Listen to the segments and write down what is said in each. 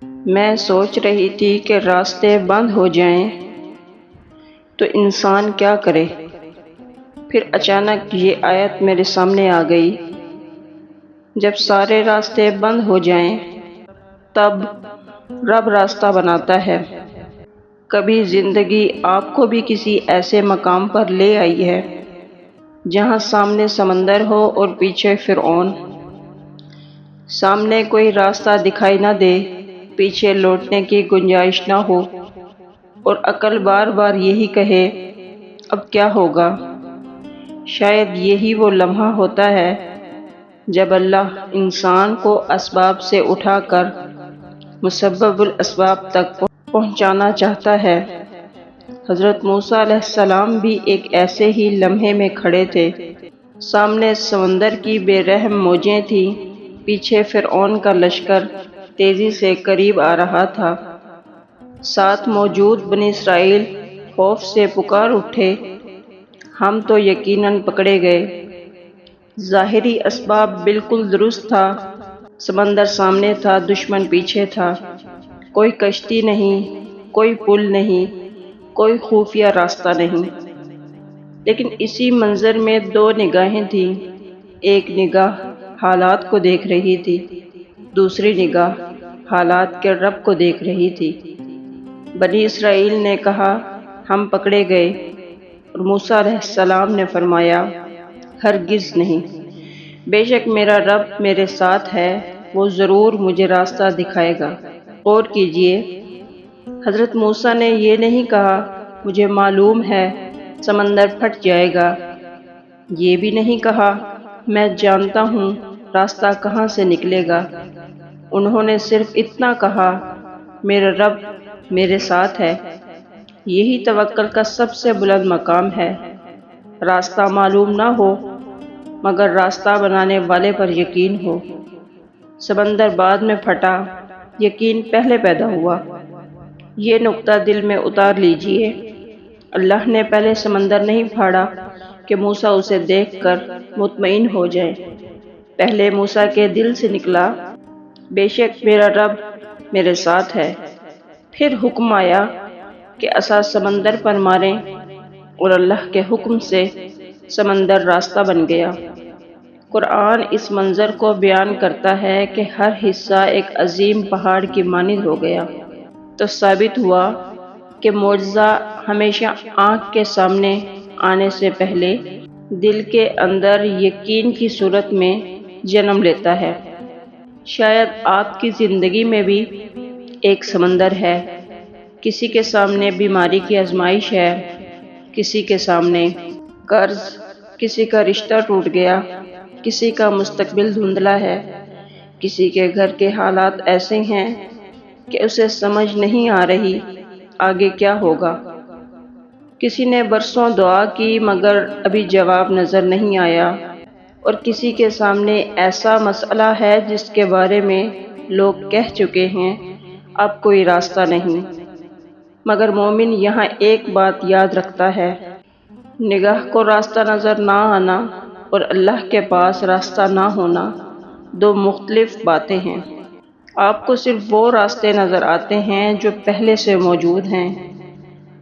میں سوچ رہی تھی کہ راستے بند ہو جائیں تو انسان کیا کرے۔ پھر اچانک یہ آیت میرے سامنے آ گئی، جب سارے راستے بند ہو جائیں تب رب راستہ بناتا ہے۔ کبھی زندگی آپ کو بھی کسی ایسے مقام پر لے آئی ہے جہاں سامنے سمندر ہو اور پیچھے فرعون، سامنے کوئی راستہ دکھائی نہ دے، پیچھے لوٹنے کی گنجائش نہ ہو، اور عقل بار بار یہی کہے اب کیا ہوگا۔ شاید یہی وہ لمحہ ہوتا ہے جب اللہ انسان کو اسباب سے اٹھا کر مسبب الاسباب تک پہنچانا چاہتا ہے۔ حضرت موسیٰ علیہ السلام بھی ایک ایسے ہی لمحے میں کھڑے تھے۔ سامنے سمندر کی بے رحم موجیں تھیں، پیچھے فرعون کا لشکر تیزی سے قریب آ رہا تھا۔ ساتھ موجود بنی اسرائیل خوف سے پکار اٹھے، ہم تو یقیناً پکڑے گئے۔ ظاہری اسباب بالکل درست تھا، سمندر سامنے تھا، دشمن پیچھے تھا، کوئی کشتی نہیں، کوئی پل نہیں، کوئی خفیہ راستہ نہیں۔ لیکن اسی منظر میں دو نگاہیں تھیں، ایک نگاہ حالات کو دیکھ رہی تھی، دوسری نگاہ حالات کے رب کو دیکھ رہی تھی۔ بنی اسرائیل نے کہا ہم پکڑے گئے، اور موسیٰ علیہ السلام نے فرمایا ہرگز نہیں، بے شک میرا رب میرے ساتھ ہے، وہ ضرور مجھے راستہ دکھائے گا۔ غور کیجئے، حضرت موسیٰ نے یہ نہیں کہا مجھے معلوم ہے سمندر پھٹ جائے گا، یہ بھی نہیں کہا میں جانتا ہوں راستہ کہاں سے نکلے گا۔ انہوں نے صرف اتنا کہا میرا رب میرے ساتھ ہے۔ یہی توکل کا سب سے بلند مقام ہے۔ راستہ معلوم نہ ہو مگر راستہ بنانے والے پر یقین ہو۔ سمندر بعد میں پھٹا، یقین پہلے پیدا ہوا۔ یہ نقطہ دل میں اتار لیجئے، اللہ نے پہلے سمندر نہیں پھاڑا کہ موسیٰ اسے دیکھ کر مطمئن ہو جائیں۔ پہلے موسیٰ کے دل سے نکلا بے شک میرا رب میرے ساتھ ہے۔ پھر حکم آیا کہ عصا سمندر پر ماریں، اور اللہ کے حکم سے سمندر راستہ بن گیا۔ قرآن اس منظر کو بیان کرتا ہے کہ ہر حصہ ایک عظیم پہاڑ کی مانند ہو گیا، تو ثابت ہوا کہ معجزہ ہمیشہ آنکھ کے سامنے آنے سے پہلے دل کے اندر یقین کی صورت میں جنم لیتا ہے۔ شاید آپ کی زندگی میں بھی ایک سمندر ہے، کسی کے سامنے بیماری کی آزمائش ہے، کسی کے سامنے قرض، کسی کا رشتہ ٹوٹ گیا، کسی کا مستقبل دھندلا ہے، کسی کے گھر کے حالات ایسے ہیں کہ اسے سمجھ نہیں آ رہی آگے کیا ہوگا۔ کسی نے برسوں دعا کی مگر ابھی جواب نظر نہیں آیا، اور کسی کے سامنے ایسا مسئلہ ہے جس کے بارے میں لوگ کہہ چکے ہیں اب کوئی راستہ نہیں۔ مگر مومن یہاں ایک بات یاد رکھتا ہے، نگاہ کو راستہ نظر نہ آنا اور اللہ کے پاس راستہ نہ ہونا دو مختلف باتیں ہیں۔ آپ کو صرف وہ راستے نظر آتے ہیں جو پہلے سے موجود ہیں،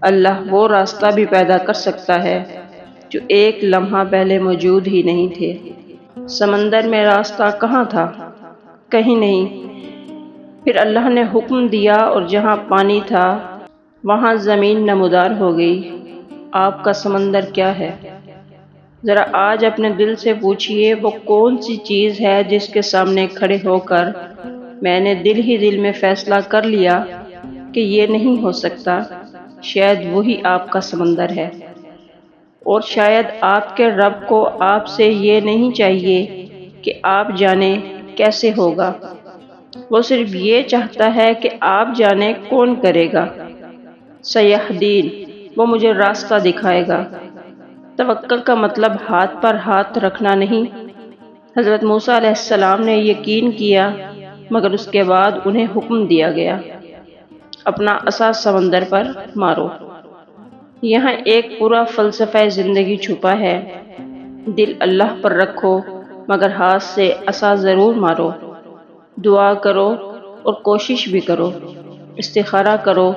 اللہ وہ راستہ بھی پیدا کر سکتا ہے جو ایک لمحہ پہلے موجود ہی نہیں تھے۔ سمندر میں راستہ کہاں تھا؟ کہیں نہیں۔ پھر اللہ نے حکم دیا اور جہاں پانی تھا وہاں زمین نمودار ہو گئی۔ آپ کا سمندر کیا ہے؟ ذرا آج اپنے دل سے پوچھئے وہ کون سی چیز ہے جس کے سامنے کھڑے ہو کر میں نے دل ہی دل میں فیصلہ کر لیا کہ یہ نہیں ہو سکتا۔ شاید وہی آپ کا سمندر ہے، اور شاید آپ کے رب کو آپ سے یہ نہیں چاہیے کہ آپ جانیں کیسے ہوگا، وہ صرف یہ چاہتا ہے کہ آپ جانیں کون کرے گا۔ سیہدین، وہ مجھے راستہ دکھائے گا۔ توکل کا مطلب ہاتھ پر ہاتھ رکھنا نہیں۔ حضرت موسیٰ علیہ السلام نے یقین کیا مگر اس کے بعد انہیں حکم دیا گیا اپنا عصا سمندر پر مارو۔ یہاں ایک پورا فلسفہ زندگی چھپا ہے۔ دل اللہ پر رکھو مگر ہاتھ سے عصا ضرور مارو۔ دعا کرو اور کوشش بھی کرو، استخارہ کرو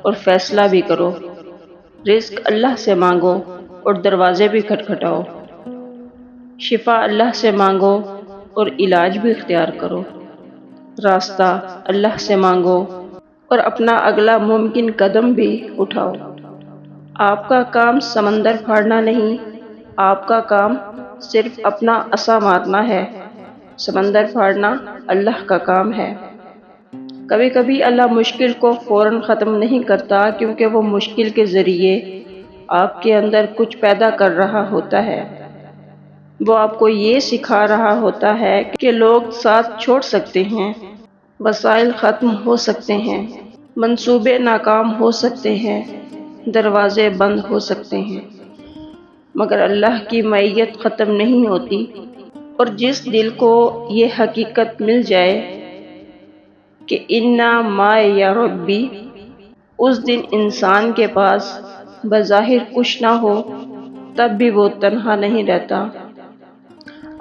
اور فیصلہ بھی کرو، رزق اللہ سے مانگو اور دروازے بھی کھٹکھٹاؤ، شفا اللہ سے مانگو اور علاج بھی اختیار کرو، راستہ اللہ سے مانگو اور اپنا اگلا ممکن قدم بھی اٹھاؤ۔ آپ کا کام سمندر پھاڑنا نہیں، آپ کا کام صرف اپنا عصا مارنا ہے، سمندر پھاڑنا اللہ کا کام ہے۔ کبھی کبھی اللہ مشکل کو فوراً ختم نہیں کرتا، کیونکہ وہ مشکل کے ذریعے آپ کے اندر کچھ پیدا کر رہا ہوتا ہے۔ وہ آپ کو یہ سکھا رہا ہوتا ہے کہ لوگ ساتھ چھوڑ سکتے ہیں، وسائل ختم ہو سکتے ہیں، منصوبے ناکام ہو سکتے ہیں، دروازے بند ہو سکتے ہیں، مگر اللہ کی معیت ختم نہیں ہوتی۔ اور جس دل کو یہ حقیقت مل جائے کہ اِنَّا مَعِیَ رَبِّی، اس دن انسان کے پاس بظاہر کچھ نہ ہو تب بھی وہ تنہا نہیں رہتا۔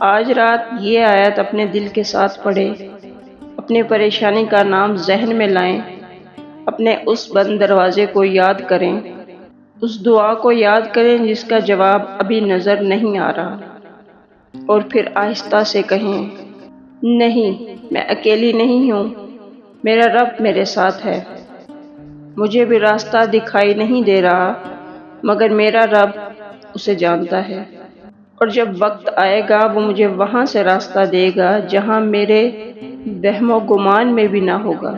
آج رات یہ آیت اپنے دل کے ساتھ پڑھیں، اپنی پریشانی کا نام ذہن میں لائیں، اپنے اس بند دروازے کو یاد کریں، اس دعا کو یاد کریں جس کا جواب ابھی نظر نہیں آ رہا، اور پھر آہستہ سے کہیں، نہیں، میں اکیلی نہیں ہوں، میرا رب میرے ساتھ ہے۔ مجھے بھی راستہ دکھائی نہیں دے رہا، مگر میرا رب اسے جانتا ہے، اور جب وقت آئے گا وہ مجھے وہاں سے راستہ دے گا جہاں میرے وہم و گمان میں بھی نہ ہوگا۔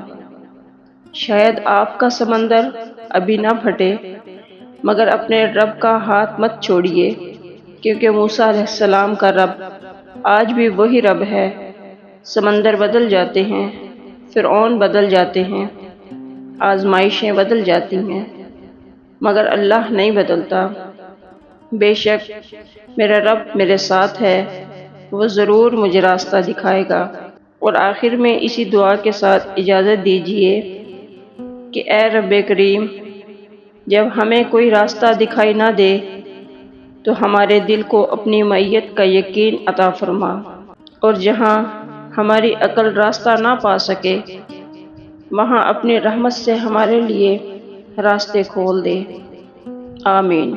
شاید آپ کا سمندر ابھی نہ پھٹے، مگر اپنے رب کا ہاتھ مت چھوڑیے، کیونکہ موسیٰ علیہ السلام کا رب آج بھی وہی رب ہے۔ سمندر بدل جاتے ہیں، فرعون بدل جاتے ہیں، آزمائشیں بدل جاتی ہیں، مگر اللہ نہیں بدلتا۔ بے شک میرا رب میرے ساتھ ہے، وہ ضرور مجھے راستہ دکھائے گا۔ اور آخر میں اسی دعا کے ساتھ اجازت دیجیے کہ اے رب کریم، جب ہمیں کوئی راستہ دکھائی نہ دے تو ہمارے دل کو اپنی معیت کا یقین عطا فرما، اور جہاں ہماری عقل راستہ نہ پا سکے وہاں اپنی رحمت سے ہمارے لیے راستے کھول دے۔ آمین۔